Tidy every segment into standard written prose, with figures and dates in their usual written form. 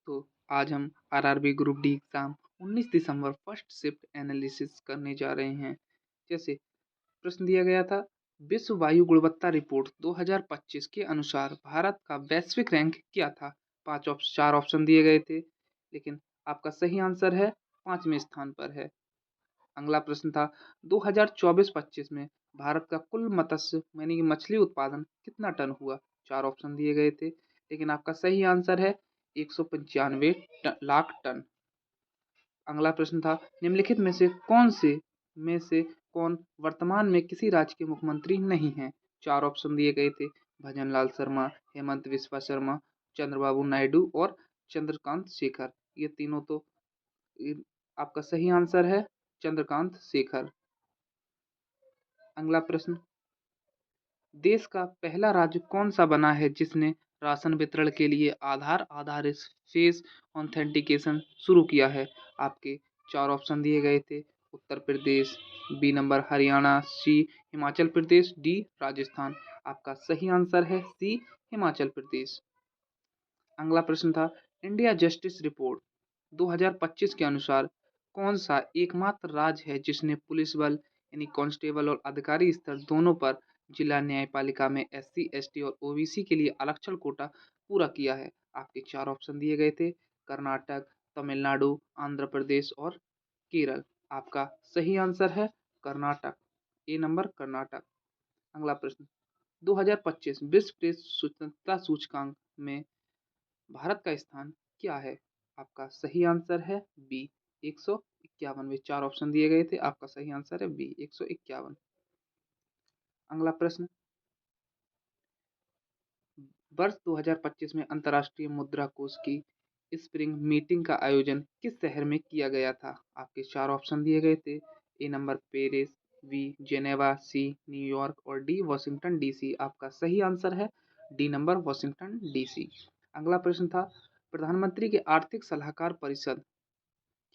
तो आज हम आरआरबी ग्रुप डी एग्जाम 19 दिसंबर फर्स्ट शिफ्ट एनालिसिस करने जा रहे हैं। जैसे प्रश्न दिया गया था, विश्व वायु गुणवत्ता रिपोर्ट 2025 के अनुसार भारत का वैश्विक रैंक क्या था। चार ऑप्शन दिए गए थे, लेकिन आपका सही आंसर है 5वें स्थान पर है। अगला प्रश्न था, 2024-25 में भारत का कुल मत्स्य यानी कि मछली उत्पादन कितना टन हुआ। चार ऑप्शन दिए गए थे, लेकिन आपका सही आंसर है 195 लाख टन। अगला प्रश्न था, निम्नलिखित में से कौन वर्तमान में किसी राज्य के मुख्यमंत्री नहीं हैं। चार ऑप्शन दिए गए थे, भजनलाल शर्मा, हेमंत बिस्वा शर्मा, चंद्रबाबू नायडू और चंद्रकांत शेखर। ये तीनों तो आपका सही आंसर है चंद्रकांत शेखर। अगला प्रश्न, देश का पहला राज्य कौन सा बना है जिसने राशन वितरण के लिए आधार आधारित फेस ऑथेंटिकेशन शुरू किया है। आपके चार ऑप्शन दिए गए थे, उत्तर प्रदेश, बी नंबर हरियाणा, सी हिमाचल प्रदेश, डी राजस्थान। आपका सही आंसर है सी हिमाचल प्रदेश। अगला प्रश्न था, इंडिया जस्टिस रिपोर्ट 2025 के अनुसार कौन सा एकमात्र राज्य है जिसने पुलिस बल यानी कांस्टेबल और अधिकारी स्तर दोनों पर जिला न्यायपालिका में एससी एसटी और ओबीसी के लिए आरक्षण कोटा पूरा किया है। आपके चार ऑप्शन दिए गए थे, कर्नाटक, तमिलनाडु, आंध्र प्रदेश और केरल। आपका सही आंसर है कर्नाटक, ए नंबर कर्नाटक। अगला प्रश्न, 2025 विश्व प्रेस स्वतंत्रता सूचकांक में भारत का स्थान क्या है। आपका सही आंसर है बी 151 में चार ऑप्शन दिए गए थे, आपका सही आंसर है बी 151। अगला प्रश्न, वर्ष 2025 में अंतर्राष्ट्रीय मुद्रा कोष की स्प्रिंग मीटिंग का आयोजन किस शहर में किया गया था। आपके चार ऑप्शन दिए गए थे, A number Paris, B Geneva, C New York और डी वॉशिंगटन डीसी। आपका सही आंसर है डी नंबर वॉशिंगटन डीसी। अगला प्रश्न था, प्रधानमंत्री के आर्थिक सलाहकार परिषद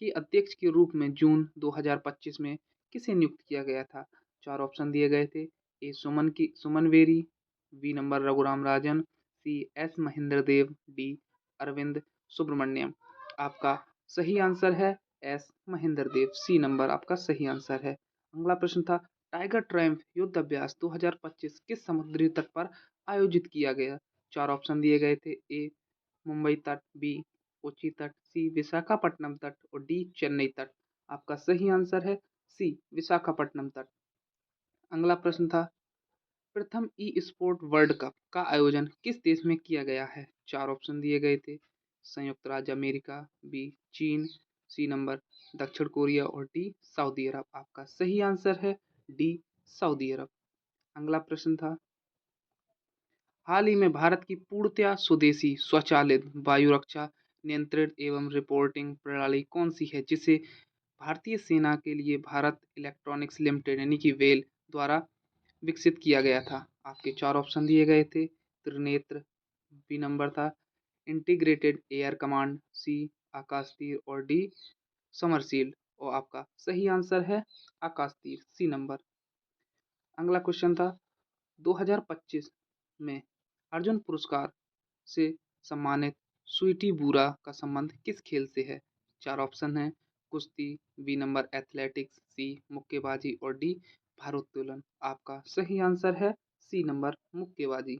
के अध्यक्ष के रूप में जून 2025 में किसे नियुक्त किया गया था। चार ऑप्शन दिए गए थे, ए सुमन very, B number Raghuram Rajan, C S Mahendra देव, डी अरविंद सुब्रमण्यम। आपका सही आंसर है एस महेंद्र देव, सी नंबर आपका सही आंसर है। अगला प्रश्न था, टाइगर ट्रायम्फ युद्ध अभ्यास 2025 किस समुद्री तट पर आयोजित किया गया। चार ऑप्शन दिए गए थे, ए मुंबई तट, बी कोची तट, सी विशाखापट्टनम तट और डी चेन्नई तट। आपका सही आंसर है सी विशाखापट्टनम तट। अगला प्रश्न था, प्रथम ई स्पोर्ट वर्ल्ड कप का आयोजन किस देश में किया गया है। चार ऑप्शन दिए गए थे, संयुक्त राज्य अमेरिका, बी चीन, सी नंबर दक्षिण कोरिया और डी सऊदी अरब। आपका सही आंसर है डी सऊदी अरब। अगला प्रश्न था, हाल ही में भारत की पूर्णतया स्वदेशी स्वचालित वायु रक्षा नियंत्रित एवं रिपोर्टिंग प्रणाली कौन सी है जिसे भारतीय सेना के लिए भारत इलेक्ट्रॉनिक्स लिमिटेड यानी कि वेल द्वारा विकसित किया गया था। आपके चार ऑप्शन दिए गए थे, त्रिनेत्र, बी नंबर था इंटीग्रेटेड एयर कमांड, सी आकाश तीर और डी समरसील्ड। और आपका सही आंसर है आकाश तीर, सी नंबर। अगला क्वेश्चन था, 2025 में अर्जुन पुरस्कार से सम्मानित स्वीटी बुरा का संबंध किस खेल से है। चार ऑप्शन है, कुश्ती, बी नंबर एथलेटिक्स, सी मुक्केबाजी और डी भारोत्तोलन। आपका सही आंसर है सी नंबर मुक्केबाजी।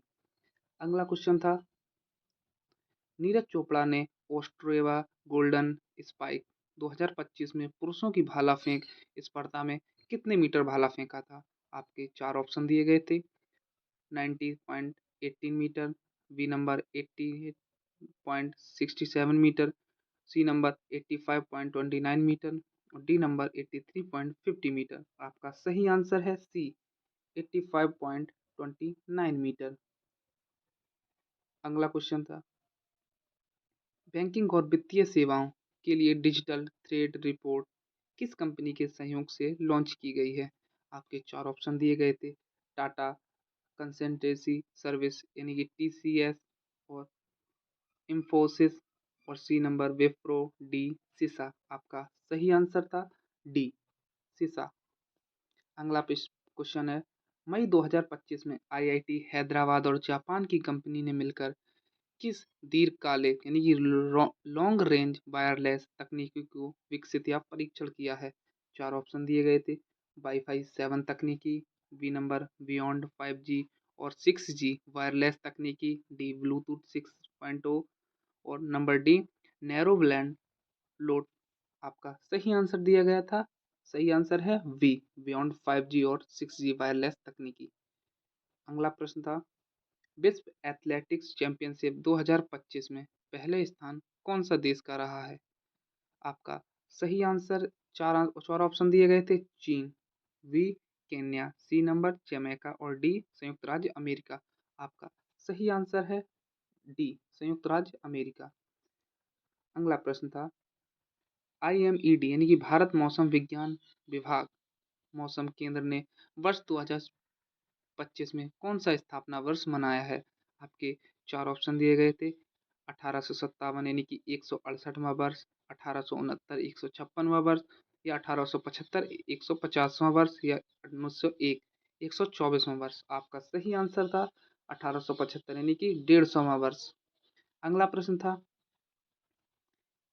अगला क्वेश्चन था, नीरज चोपड़ा ने ऑस्ट्रेवा गोल्डन स्पाइक 2025 में पुरुषों की भाला फेंक स्पर्धा में कितने मीटर भाला फेंका था। आपके चार ऑप्शन दिए गए थे, 90.18 metre, B number 80.67 metre, C number 85.29 metre और डी नंबर 83.50 मीटर। आपका सही आंसर है सी 85.29 मीटर। अगला क्वेश्चन था, बैंकिंग और वित्तीय सेवाओं के लिए डिजिटल थ्रेड रिपोर्ट किस कंपनी के सहयोग से लॉन्च की गई है। आपके चार ऑप्शन दिए गए थे, टाटा कंसल्टेंसी सर्विस यानी कि टीसीएस और इंफोसिस और सी नंबर विप्रो, डी सीसा। आपका सही आंसर था डी सीसा। अगला क्वेश्चन है, मई 2025 में आईआईटी हैदराबाद और जापान की कंपनी ने मिलकर किस दीर्घकालिक यानी कि लॉन्ग रेंज वायरलेस तकनीकी को विकसित या परीक्षण किया है? चार ऑप्शन दिए गए थे। वाईफाई 7 तकनीकी, बी नंबर बियॉन्ड 5G और 6G वायरलेस तकनीकी, डी ब्लूटूथ 6.0 और number D narrow band load. आपका सही आंसर दिया गया था। सही आंसर है वी बियॉन्ड 5G और 6G वायरलेस तकनीकी। अगला प्रश्न था, विश्व एथलेटिक्स चैंपियनशिप 2025 में पहले स्थान कौन सा देश का रहा है? आपका सही आंसर चार ऑप्शन दिए गए थे। चीन, B Kenya, C number Jamaica और डी संयुक्त राज्य अमेरिका। आपका सही आंसर है डी संयुक्त राज्य अमेरिका। अगला प्रश्न था, IMED यानी कि भारत मौसम विज्ञान विभाग मौसम केंद्र ने वर्ष 2025 में कौन सा स्थापना वर्ष मनाया है? आपके चार ऑप्शन दिए गए थे। 1857 यानी कि 168वां वर्ष, 1869 156वां वर्ष या 1875 150वां वर्ष या 1901 124वां वर्ष। आपका सही आंसर था 1875 यानी कि 150वां वर्ष। अगला प्रश्न था,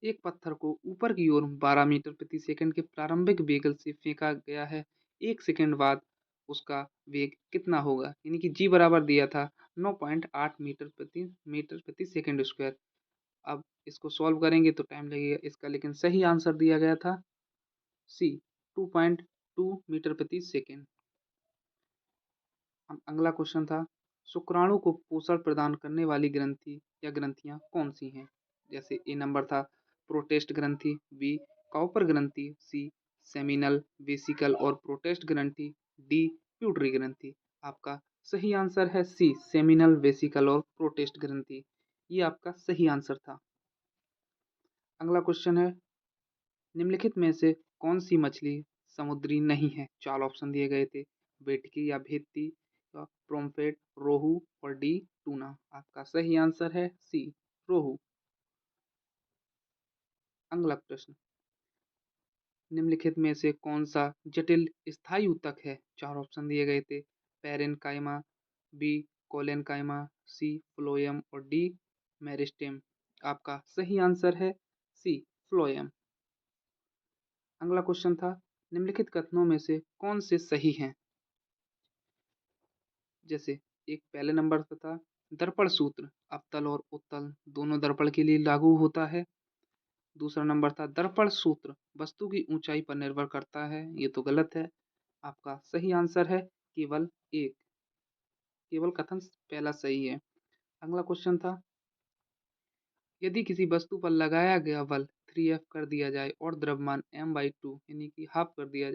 एक पत्थर को ऊपर की ओर 12 मीटर प्रति सेकंड के प्रारंभिक वेग से फेंका गया है, एक सेकंड बाद उसका वेग कितना होगा? यानी कि जी बराबर दिया था 9.8 मीटर प्रति सेकंड स्क्वायर। अब इसको सॉल्व करेंगे तो टाइम लगेगा इसका, लेकिन सही आंसर दिया गया था सी 2.2 मीटर प्रति सेकंड। अगला क्वेश्चन था, शुक्राणु को पोषण प्रदान करने वाली ग्रंथि या ग्रंथियां कौन सी हैं? जैसे ए नंबर था प्रोटेस्ट ग्रंथि, बी कॉपर ग्रंथि, सी सेमिनल वेसिकल और प्रोटेस्ट ग्रंथि, डी प्यूटरी ग्रंथि। आपका सही आंसर है सी सेमिनल वेसिकल और प्रोटेस्ट ग्रंथि। ये आपका सही आंसर था। अगला क्वेश्चन है, निम्नलिखित में से कौन सी मछली समुद्री नहीं है? चार ऑप्शन दिए गए थे। वेटकी या भेत्ती या प्रोम्फेट, रोहू और डी टूना। आपका सही आंसर है सी रोहू। अगला प्रश्न, निम्नलिखित में से कौन सा जटिल स्थायी ऊतक है? चार ऑप्शन दिए गए थे। पेरेनकाइमा, बी कोलेनकाइमा, सी फ्लोएम और डी मेरिस्टेम। आपका सही आंसर है सी फ्लोएम। अगला क्वेश्चन था, निम्नलिखित कथनों में से कौन से सही हैं? जैसे एक पहले नंबर पर था, दर्पण सूत्र अवतल और उत्तल दोनों दर्पण के लिए लागू होता है। दूसरा नंबर था, दर्पण सूत्र वस्तु की ऊंचाई पर निर्भर करता है। ये तो गलत है। आपका सही आंसर है केवल एक, केवल कथन पहला सही है। अगला क्वेश्चन था, यदि किसी वस्तु पर लगाया गया बल 3F कर दिया जाए और द्रव्यमान m/2 यानी कि हाफ कर दिया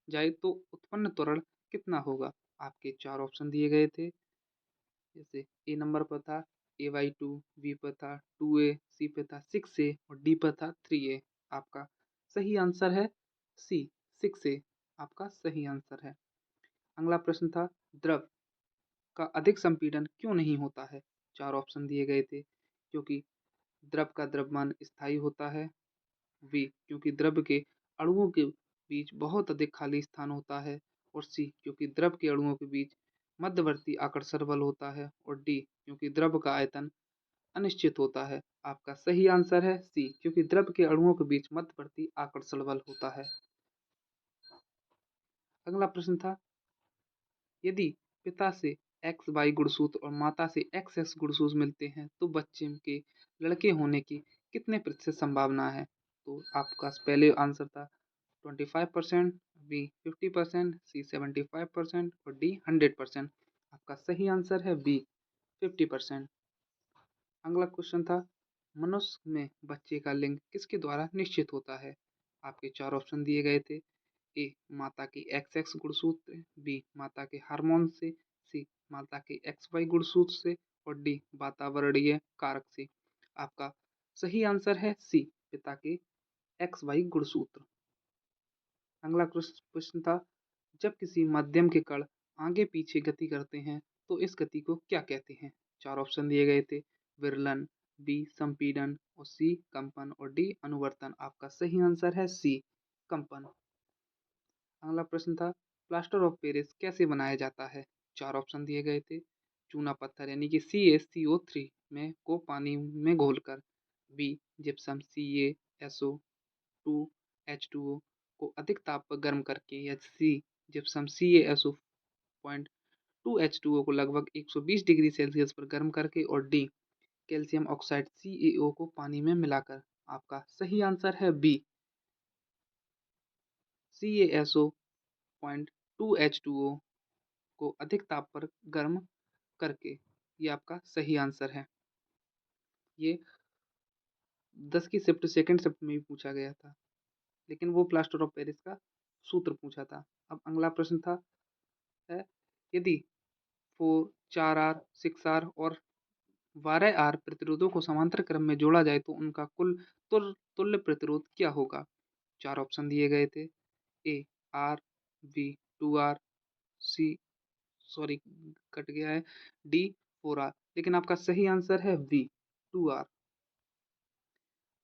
जाए तो उत्पन्न त्वरण कितना होगा? आपके चार ऑप्शन दिए गए थे। जैसे ए नंबर पर था a/2, बी पर था 2a, सी पे था 6a और डी पर था 3a। आपका सही आंसर है सी 6a। आपका सही आंसर है। अगला प्रश्न था, द्रव का अधिक संपीड़न क्यों नहीं होता है? चार ऑप्शन दिए गए थे। क्योंकि द्रव का द्रव्यमान स्थायी होता है, बी क्योंकि द्रव के अणुओं के बीच बहुत अधिक खाली स्थान होता है और सी क्योंकि द्रव के अणुओं के बीच मध्यवर्ती आकर्षण बल होता है और डी क्योंकि द्रव का आयतन अनिश्चित होता है। आपका सही आंसर है सी क्योंकि द्रव के अणुओं के बीच मध्यवर्ती आकर्षण बल होता है। अगला प्रश्न था, यदि पिता से एक्स वाई गुणसूत्र और माता से एक्स एक्स गुणसूत्र मिलते हैं तो बच्चे के लड़के होने की कितने प्रतिशत संभावना है? तो आपका पहले आंसर था 25%, बी 50%, सी 75% और डी 100%। आपका सही आंसर है बी 50%। अगला क्वेश्चन था, मनुष्य में बच्चे का लिंग किसके द्वारा निश्चित होता है? आपके चार ऑप्शन दिए गए थे। ए माता के एक्स एक्स गुणसूत्र, बी माता के हार्मोन से, सी माता के एक्स वाई गुणसूत्र से और डी वातावरणीय कारक से। आपका सही आंसर है सी पिता के एक्स वाई गुणसूत्र। अगला प्रश्न था, जब किसी माध्यम के कण आगे पीछे गति करते हैं तो इस गति को क्या कहते हैं? चार ऑप्शन दिए गए थे। विरलन, बी संपीड़न और सी कंपन और डी अनुवर्तन। आपका सही आंसर है सी कंपन। अगला प्रश्न था, प्लास्टर ऑफ पेरिस कैसे बनाया जाता है? चार ऑप्शन दिए गए थे। चूना पत्थर यानी कि CaCO3 में को पानी में घोलकर। बी जिप्सम CaSO2H2O को अधिक ताप पर गर्म करके। या सी जिप्सम CaSO.2H2O को लगभग 120 डिग्री सेल्सियस पर गर्म करके। और डी कैल्शियम ऑक्साइड CaO को पानी में मिलाकर। आपका सही आंसर है बी CaSO.2H2O को अधिक ताप पर गर्म करके। ये आपका सही आंसर है। ये 10 की शिफ्ट सेकंड शिफ्ट में भी पूछा गया था, लेकिन वो प्लास्टर ऑफ पेरिस का सूत्र पूछा था। अब अगला प्रश्न था है यदि 4R 6R और 12R प्रतिरोधों को समांतर क्रम में जोड़ा जाए तो उनका कुल तुल्य प्रतिरोध क्या होगा। 4 ऑप्शन दिए गए थे। A R, B 2R, C sorry cut गया है, डी 4R। लेकिन आपका सही आंसर है बी 2R।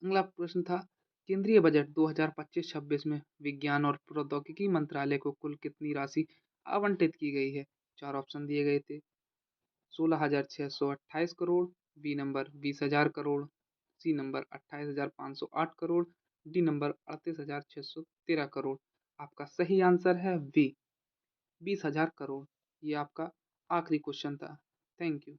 अगला प्रश्न था केंद्रीय बजट 2025-26 में विज्ञान और प्रौद्योगिकी मंत्रालय को कुल कितनी राशि आवंटित की गई है। 4 ऑप्शन दिए गए थे। 16,628 crore, B number 20,000 crore, C number 28,508 crore, D number 38,613 crore. आपका सही आंसर है बी 20,000 करोड़। ये आपका आखिरी क्वेश्चन था। Thank you.